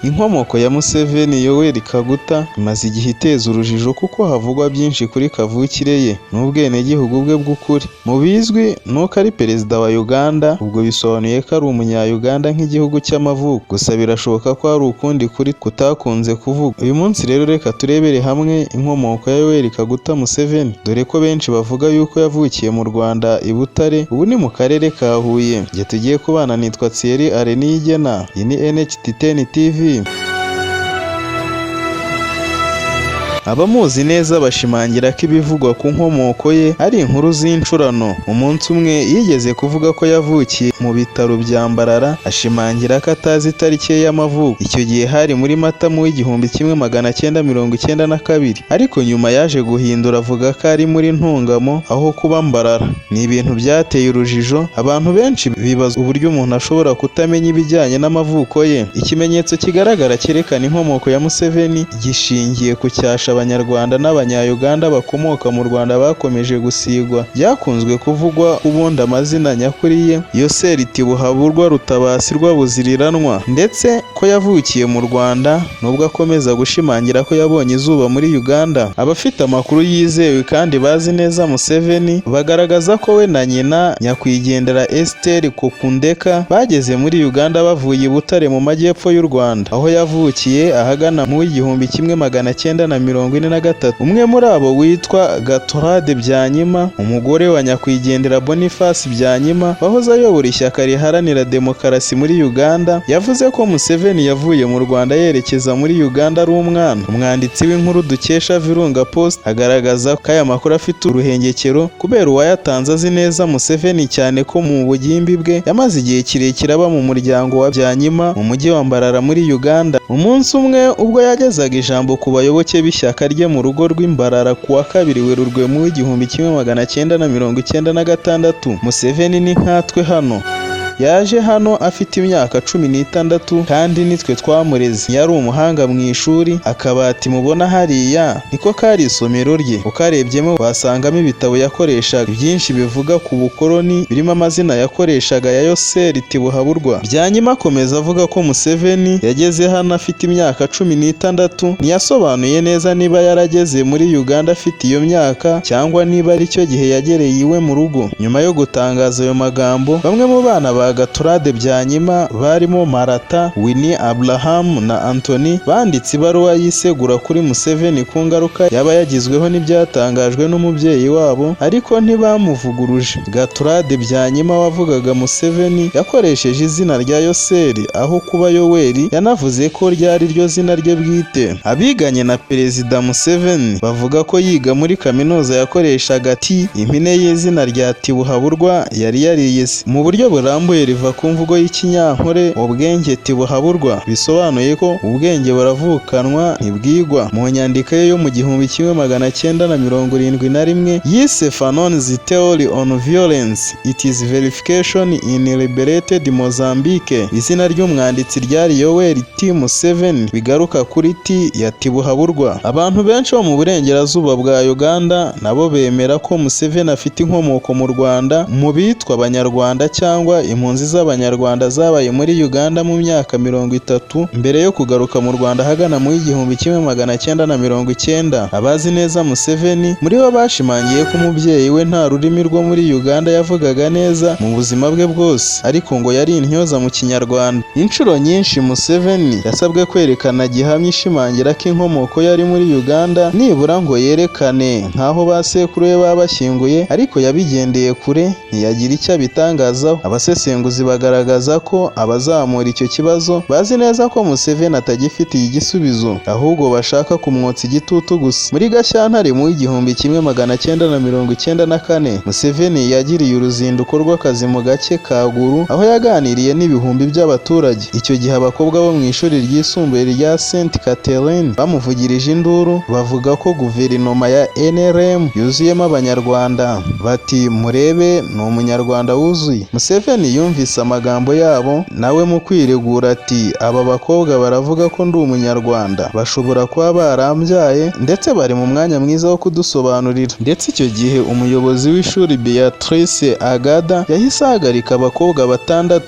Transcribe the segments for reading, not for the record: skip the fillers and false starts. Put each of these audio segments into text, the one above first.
Inkomoko ya Museveni Yoweri Kaguta imaze igihe iteza urujijo kuko havugwa byinshi kuri kavukire ye n'ubwenegihugu bwe bw'ukuri. Mu bizwi nuko ari perezida wa Uganda, ubwo bisobanuye ko ari umunya-Uganda nk'igihugu cy'amavuko. Gusa birashoboka ko hari ukundi kuri kutakunze kuvuga. Uyu munsi rero reka turebere hamwe inkomoko ya Yoweri Kaguta Museveni, dore ko benshi bavuga yuko yavukiye mu Rwanda i Butare, ubu ni mu karere ka Huye. Njye tugiye kubana nitwa Thierry Areniyigena, iyi ni NHT10 TV. Abamuzi neza bashimangira ko ibivugwa ku nkomoko ye ari inkuru z'incurano. Umunsi umwe yigeze kuvuga ko yavukiye mu bitaro bya Mbarara, ashimangira ko atazi itariki ye y'amavuko. Icyo gihe hari muri Mata mu 1992, ariko nyuma yaje guhindura avuga ko ari muri Ntungamo aho kuba Mbarara. Ni ibintu byateye urujijo, abantu benshi bibaza uburyo umuntu ashobora kutamenya ibijyanye n'amavuko ye. Ikimenyetso kigaragara cyerekana inkomoko ya Museveni gishingiye ku cyasha Abanyarwanda n'Abanya-Uganda bakomoka mu Rwanda bakomeje gusigwa. Byakunzwe kuvugwa ubundi amazina nyakuri ye Yoseri Tibuhaburwa Rutabasi Rwabuziriranwa, ndetse ko yavukiye mu Rwanda nubwo akomeza gushimangira ko yabonye izuba muri Uganda. Abafite amakuru yizewe kandi bazi neza Museveni bagaragaza ko we na nyina nyakwigendera Esther Kokundeka bageze muri Uganda bavuye i Butare mu majyepfo y'u Rwanda, aho yavukiye ahagana mu 1943. Umwe muri abo witwa Gatorade Byanyima, umugore wa nyakwigendera Boniface Byanyima wahoze ayobora ishyaka riharanira demokarasi muri Uganda, yavuze ko Museveni yavuye mu Rwanda yerekeza muri Uganda ari umwana. Umwanditsi w'inkuru dukesha Virunga Post agaragaza ko aya makuru afite uruhengekero kubera uwayatanze azi neza Museveni cyane ko mu bugimbi bwe yamaze igihe kirekire aba mu muryango wa Byanyima mu mujyi wa Mbarara muri Uganda. Umunsi umwe ubwo yagezaga ijambo ku bayoboke b'ishyaka rye mu rugo rw'Imbarara kuwa 2 Werurwe mu 1996, Museveni ni nkatwe hano. Yaje hano afite imyaka 16 kandi nitwe twamureze. Yari umuhanga mu ishuri. Akabati mubona hariya niko kari isomero rye. Ukarebyemo wasangamo ibitabo yakoreshaga byinshi bivuga ku bukoloni, birimo amazina yakoreshaga ya Yoseri Tibuhaburwa. Byanyima akomeza avuga ko Museveni yageze hano afite imyaka 16. Ntiyasobanuye neza niba yarageze muri Uganda afite iyo myaka cyangwa niba ari cyo gihe yagereye iwe mu rugo. Nyuma yo gutangaza ayo magambo, bamwe mu bana ba Gatorade Byanyima barimo Marata, Winnie Abraham na Anthony banditse ibaruwa yisegura kuri Museveni ku ngaruka yaba yagizweho n'ibyatangajwe n'umubyeyi wabo, ariko ntibamuvuguruje. Gatorade Byanyima wavugaga Museveni yakoresheje izina rya Yoseri aho kuba Yoweri, yanavuze ko ryari ryo zina rye bwite. Abiganye na Perezida Museveni bavuga ko yiga muri kaminuza yakoreshaga impine y'izina rya Tibuhaburwa yari yariyise. Mu buryo burambuye riva ku mvugo y'ikinyankore ubwenge Tibuhaburwa, bisobanuye ko ubwenge buravukanwa ntibwigwa. Mu nyandiko ye yo mu 1971 yise Fanon's Theory on Violence, It is Verification in Liberated Mozambique, izina ry'umwanditsi ryari Yoweri T. Museveni, bigaruka kuri T ya Tibuhaburwa. Abantu benshi bo mu burengerazuba bwa Uganda nabo bemera ko Museveni afite inkomoko mu Rwanda, mu bitwa Abanyarwanda cyangwa impunzi z'Abanyarwanda zabaye muri Uganda mu myaka 30 mbere yo kugaruka mu Rwanda hagana mu 1990. Abazi neza Museveni muri bo bashimangiye ko umubyeyi we nta rurimi rwo muri Uganda yavugaga neza mu buzima bwe bwose, ariko ngo yari intyoza mu Kinyarwanda. Inshuro nyinshi Museveni yasabwe kwerekana gihamya ishimangira ko inkomoko yari muri Uganda, nibura ngo yerekane nk'aho basekuru be babashyinguye, ariko yabigendeye kure ntiyagira icyo abitangazaho. Abasesenguzi bagaragaza ko abazamura icyo kibazo bazi neza ko Museveni atagifitiye igisubizo, ahubwo bashaka kumwotsa igitutu gusa. Muri Gashyantare mu 1994, Museveni yagiriye uruzinduko rw'akazi mu gace ka Gulu, aho yaganiriye n'ibihumbi by'abaturage. Icyo gihe abakobwa bo mu ishuri ryisumbuye rya St Catherine bamuvugirije induru, bavuga ko guverinoma ya NRM yuzuyemo Abanyarwanda. Bati murebe ni umunyarwanda wuzuye. Museveni yumvise amagambo yabo, nawe mu kwiregura ati aba bakobwa baravuga ko ndi umunyarwanda, bashobora kuba barambyaye ndetse bari mu mwanya mwiza wo kudusobanurira. Ndetse icyo gihe umuyobozi w'ishuri Beatrice Agada yahise ahagarika abakobwa 6.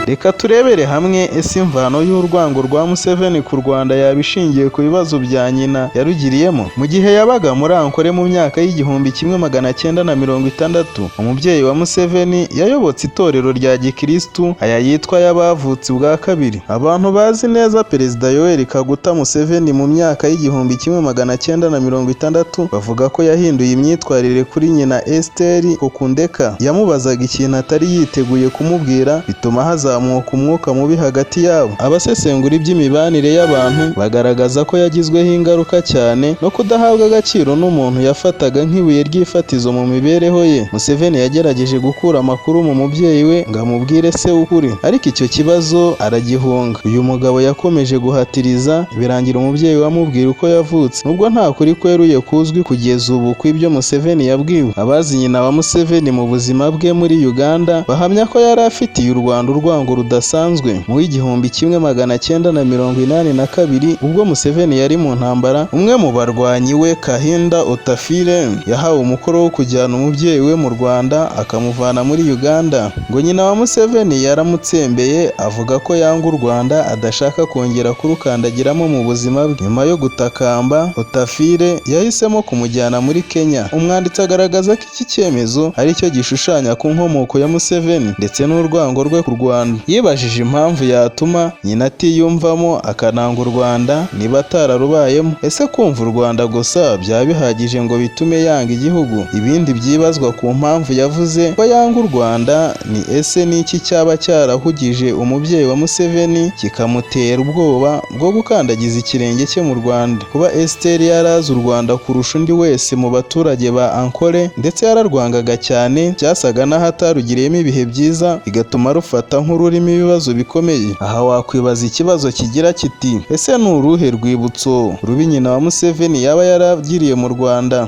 Reka turebere hamwe ese imvano y'urwango rwa Museveni ku Rwanda yaba ishingiye ku bibazo bya nyina yarugiriyemo. Mu gihe yabaga muri Ankole mu myaka y'1960, umubyeyi wa Museveni yayobotse itorero rya gikristu aya yitwa y'abavutse bwa kabiri. Abantu bazi neza Perezida Yoweri Kaguta Museveni mu myaka y'1960 bavuga ko yahinduye imyitwarire kuri nyina Esther Kokundeka. Yamubazaga ikintu atari yiteguye kumubwira, bituma hazamuka umwuka mubi hagati yabo. Abasesengura iby'imibanire y'abantu bagaragaza ko yagizweho ingaruka cyane no kudahabwa agaciro n'umuntu yafataga nk'ibuye ry'ifatizo mu mibereho ye. Museveni yagerageje gukura amakuru mu mubyeyi we ngo amubwire se ukuri, ariko icyo kibazo aragihunga. Uyu mugabo yakomeje guhatiriza birangira umubyeyi wamubwira uko yavutse, nubwo nta kuri kweruye kuzwi kugeza ubu kw'ibyo Museveni yabwiwe. Abazi nyina wa Museveni mu buzima bwe muri Uganda bahamya ko yari afitiye u Rwanda urwango rudasanzwe. Mu w'1982 ubwo Museveni yari mu ntambara, umwe mu barwanyi we Kahinda Otafiire yahawe umukoro wo kujyana umubyeyi we mu Rwanda akamuvana muri Uganda. Ngo nyina wa Museveni yaramutsembeye avuga ko yanga u Rwanda adashaka kongera kurukandagiramo mu buzima bwe. Nyuma yo gutakamba, Otafiire yahisemo kumujyana muri Kenya. Umwanditsi agaragaza ko iki cyemezo ari cyo gishushanya ku nkomoko ya Museveni ndetse n'urwango rwe ku Rwanda. Yibajije impamvu yatuma nyina atiyumvamo akananga u Rwanda niba atararubayemo. Ese kumva u Rwanda gusa byaba bihagije ngo bitume yanga igihugu? Ibindi byibazwa ku mpamvu yavuze ko yanga u Rwanda ni ese n'iki cyaba cyarahugije umubyeyi wa Museveni kikamutera ubwoba bwo gukandagiza ikirenge cye mu Rwanda. Kuba Esther yarazi u Rwanda kurusha undi wese mu baturage ba Ankole ndetse yararwangaga cyane, byasaga n'aho atarugiriyemo ibihe byiza, bigatuma rufata nk'ururimo ibibazo bikomeye. Aha wakwibaza ikibazo kigira kiti ese ni uruhe rwibutso rubi nyina wa Museveni yaba yaragiriye mu Rwanda?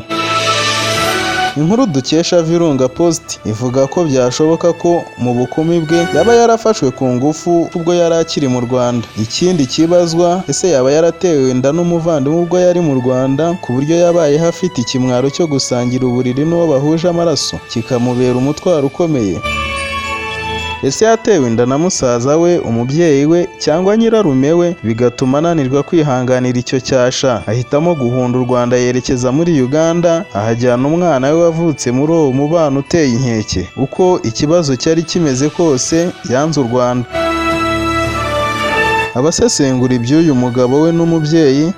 Inkuru dukesha Virunga Post ivuga ko byashoboka ko mu bukumi bwe yaba yarafashwe ku ngufu ubwo yari akiri mu Rwanda. Ikindi kibazwa, ese yaba yaratewe inda n'umuvandimwe ubwo yari mu Rwanda ku buryo yabayeho afite ikimwaro cyo gusangira uburiri n'uwo bahuje amaraso kikamubera umutwaro ukomeye? Ese yatewe inda na musaza we, umubyeyi we cyangwa nyirarume we, bigatuma ananirwa kwihanganira icyo cyasha ahitamo guhunga u Rwanda yerekeza muri Uganda, ahajyana umwana we wavutse muri uwo mubano uteye inkeke? Uko ikibazo cyari kimeze kose, yanze u Rwanda. Abasesengura iby'uyu mugabo we n'umubyeyi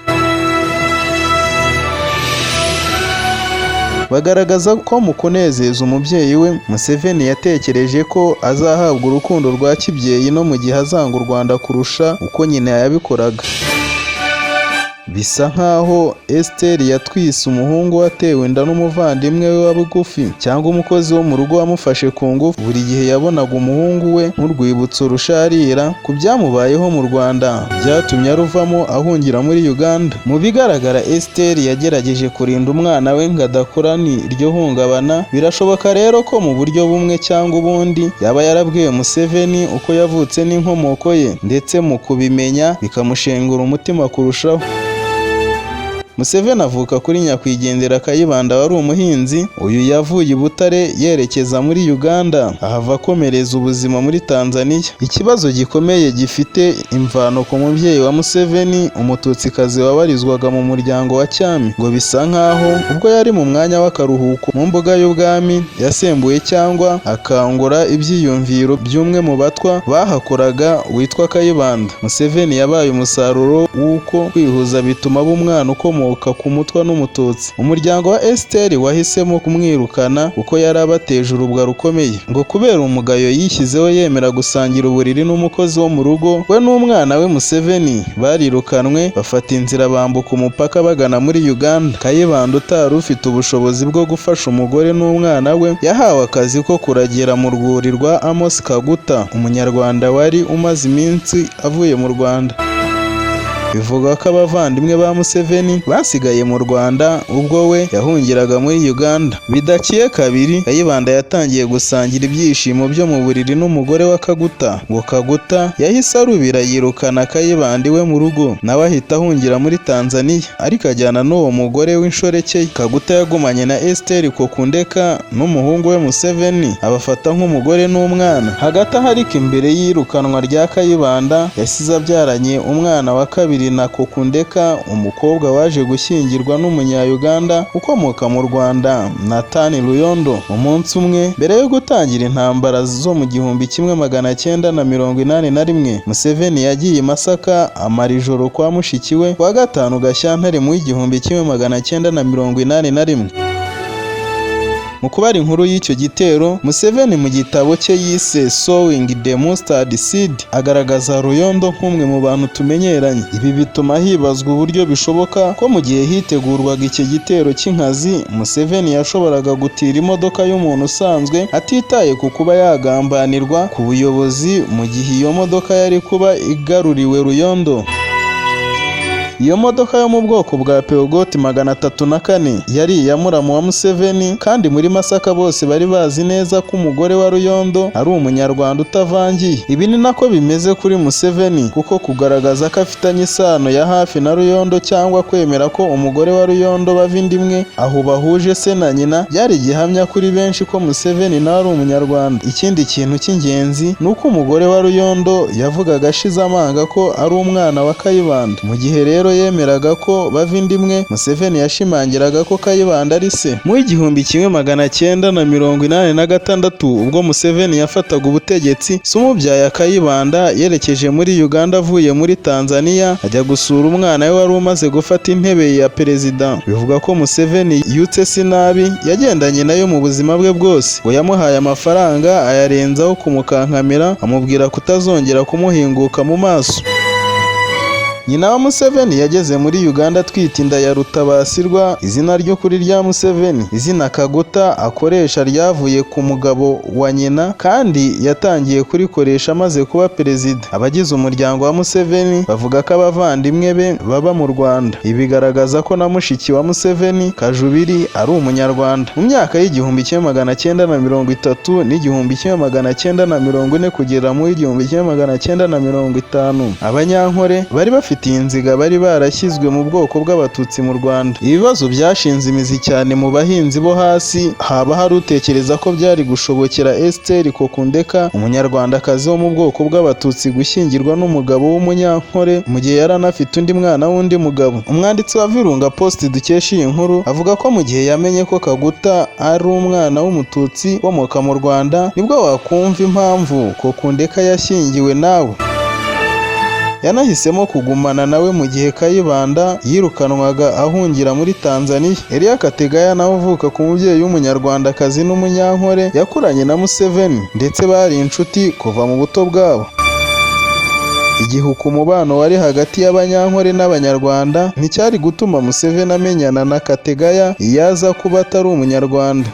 bagaragaza ko mu kunezeza umubyeyi we, Museveni yatekereje ko azahabwa urukundo rwa kibyeyi no mu gihe azanga u Rwanda kurusha uko nyina yabikoraga. Bisa nkaho Esther yatwise umuhungu watewe inda n'umuvandimwe we wa bugufi cyangwa umukozi wo mu rugo wamufashe ku ngufu. Buri gihe yabonaga umuhungu we nk'urwibutso rusharira ku byamubayeho mu Rwanda, byatumye aruvamo ahungira muri Uganda. Mu bigaragara Esther yagerageje kurinda umwana we ngo adakurana iryo hungabana. Birashoboka rero ko mu buryo bumwe cyangwa ubundi yaba yarabwiwe Museveni uko yavutse n'inkomoko ye, ndetse mu kubimenya bikamushengura umutima kurushaho. Museveni avuka kuri nyakwigendera Kayibanda wari umuhinzi. Uyu yavuye i Butare yerekeza muri Uganda, ahava akomereza ubuzima muri Tanzania. Ikibazo gikomeye gifite imvano ku mubyeyi wa Museveni, umututsikazi wabarizwaga mu muryango wa Cyami. Ngo bisa nkaho ubwo yari mu mwanya w'akaruhuko mu mbuga y'ubwami yasembuye cyangwa akangura ibyiyumviro by'umwe mu batwa bahakoraga witwa Kayibanda. Museveni yabaye umusaruro w'uko kwihuza bituma b'umwana ukomoka ku mutwa n'umututsi. Umuryango wa Esther wahisemo kumwirukana kuko yari abateje urubwa rukomeye. Ngo kubera umugayo yishyizeho yemera gusangira uburiri n'umukozi wo mu rugo, we n'umwana we Museveni barirukanwe bafata inzira bambuka umupaka bagana muri Uganda. Kayibanda utari ufite ubushobozi bwo gufasha umugore n'umwana we yahawe akazi ko kuragira mu rwuri rwa Amos Kaguta, umunyarwanda wari umaze iminsi avuye mu Rwanda. Bivuga ko abavandimwe ba Museveni basigaye mu Rwanda ubwo we yahungiraga muri Uganda. Bidaciye kabiri Kayibanda yatangiye gusangira ibyishimo byo mu buriri n'umugore wa Kaguta, ngo Kaguta yahise arubira yirukana Kayibanda iwe mu rugo, nawe ahita ahungira muri Tanzania, ariko ajyana n'uwo mugore w'inshoreke. Kaguta yagumanye na Esther Kokundeka n'umuhungu we Museveni, abafata nk'umugore n'umwana. Hagati aho ariko imbere y'irukanwa rya Kayibanda yasize abyaranye umwana wa kabiri na Kokundeka, umukobwa waje gushyingirwa n'umunya-Uganda ukomoka mu Rwanda, Nathan Ruyondo. Umunsi umwe mbere yo gutangira intambara zo mu 1981, Museveni yagiye i Masaka amara ijoro kwa mushiki we wa gatanu Gashyantare mu 1981. Mu kubara inkuru y'icyo gitero, Museveni mu gitabo cye yise Sowing the Mustard Seed agaragaza Ruyondo nk'umwe mu bantu tumenyeranye. Ibi bituma hibazwa uburyo bishoboka ko mu gihe hitegurwaga iki gitero cy'inkazi, Museveni yashoboraga gutira imodoka y'umuntu usanzwe atitaye ku kuba yagambanirwa ku buyobozi, mu gihe iyo modoka yari kuba igaruriwe Ruyondo. Iyo modoka yo mu bwoko bwa Peugeot 304 yari iya muramu wa Museveni, kandi muri Masaka bose bari bazi neza ko umugore wa Ruyondo ari umunyarwanda utavangiye. Ibi ni nako bimeze kuri Museveni, kuko kugaragaza ko afitanye isano ya hafi na Ruyondo cyangwa kwemera ko umugore wa Ruyondo bava inda imwe aho bahuje se na nyina byari gihamya kuri benshi ko Museveni nawe ari umunyarwanda. Ikindi kintu cy'ingenzi ni uko umugore wa Ruyondo yavugaga ashize amanga ko ari umwana wa Kayibanda. Mu gihe rero yemeraga ko bava inda imwe, Museveni yashimangiraga ko Kayibanda ari se. Mu 1986 ubwo Museveni yafataga ubutegetsi, se umubyaye Kayibanda yerekeje muri Uganda avuye muri Tanzania ajya gusura umwana we wari umaze gufata intebe ya perezida. Bivuga ko Museveni yutse sinabi yagendanye nayo mu buzima bwe bwose, ngo yamuhaye amafaranga ayarenzaho kumukankamira, amubwira kutazongera kumuhinguka mu maso. Nyina wa Museveni yageze muri Uganda atwite inda ya Rutabasirwa. Izina ry'ukuri rya Museveni, izina Kaguta akoresha, ryavuye ku mugabo wa nyina kandi yatangiye kurikoresha amaze kuba perezida. Abagize umuryango wa Museveni bavuga ko abavandimwe be baba mu Rwanda. Ibi bigaragaza ko na mushiki wa Museveni, Kajubiri, ari umunyarwanda. Mu myaka y'1930 n'1940 kugera mu 1950, Abanyankore bari bafite inziga bari barashyizwe mu bwoko bw'Abatutsi mu Rwanda. Ibibazo byashinze imizi cyane mu bahinzi bo hasi. Haba hari utekereza ko byari gushobokera Esther Kokundeka, umunyarwandakazi wo mu bwoko bw'Abatutsi, gushyingirwa n'umugabo w'Umunyankore mu gihe yari anafite undi mwana w'undi mugabo. Umwanditsi wa Virunga Post dukesha iyi nkuru avuga ko mu gihe yamenye ko Kaguta ari umwana w'Umututsi ukomoka mu Rwanda, nibwo wakumva impamvu Kokundeka yashyingiwe nawe. Yanahisemo kugumana nawe mu gihe Kayibanda yirukanwaga ahungira muri Tanzania. Elia Kategaya nawe uvuka ku mubyeyi w'umunyarwandakazi n'umunyankore, yakuranye na Museveni ndetse bari inshuti kuva mu buto bwabo. Igihe umubano wari hagati y'Abanyankore n'Abanyarwanda nticyari gutuma Museveni amenyana na Kategaya yaza kuba atari umunyarwanda.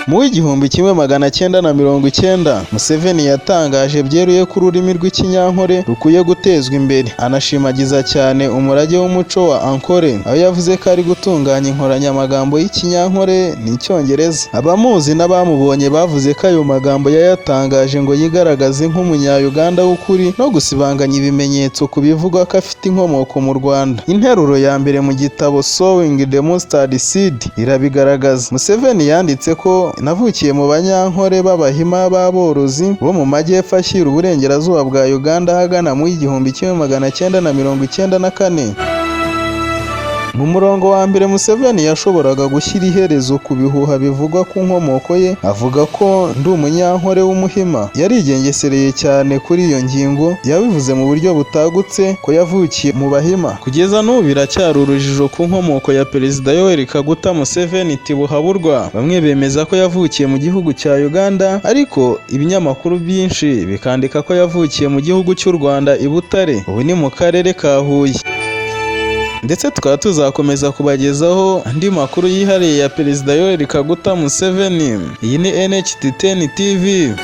Mu 1990, Museveni yatangaje byeruye ko ururimi rw'Ikinyankore rukwiye gutezwa imbere, anashimagiza cyane umurage w'umuco wa Ankole, aho yavuze ko ari gutunganya inkoranyamagambo y'Ikinyankore n'Icyongereza. Abamuzi n'abamubonye bavuze ko ayo magambo yayatangaje ngo yigaragaze nk'umunya-Uganda w'ukuri no gusibanganya ibimenyetso ku bivugwa ko afite inkomoko mu Rwanda. Interuro ya mbere mu gitabo Sowing the Mustard Seed irabigaragaza. Museveni yanditse ko navukiye mu Banyankore b'Abahima b'aborozi bo mu majyepfo ashyira uburengerazuba bwa Uganda hagana mu 1994. Mu murongo wa mbere, Museveni yashoboraga gushyira iherezo ku bihuha bivugwa ku nkomoko ye, avuga ko ndi Umunyankore w'Umuhima. Yarigengesereye cyane kuri iyo ngingo, yabivuze mu buryo butagutse ko yavukiye mu Bahima. Kugeza n'ubu biracyari urujijo ku nkomoko ya Perezida Yoweri Kaguta Museveni Tibuhaburwa. Bamwe bemeza ko yavukiye mu gihugu cya Uganda, ariko ibinyamakuru byinshi bikandika ko yavukiye mu gihugu cy'u Rwanda i Butare, ubu ni mu karere ka Huye. Ndetse tukaba tuzakomeza kubagezaho andi makuru yihariye ya Perezida Yoweri Kaguta Museveni. Iyi ni NHT10 TV.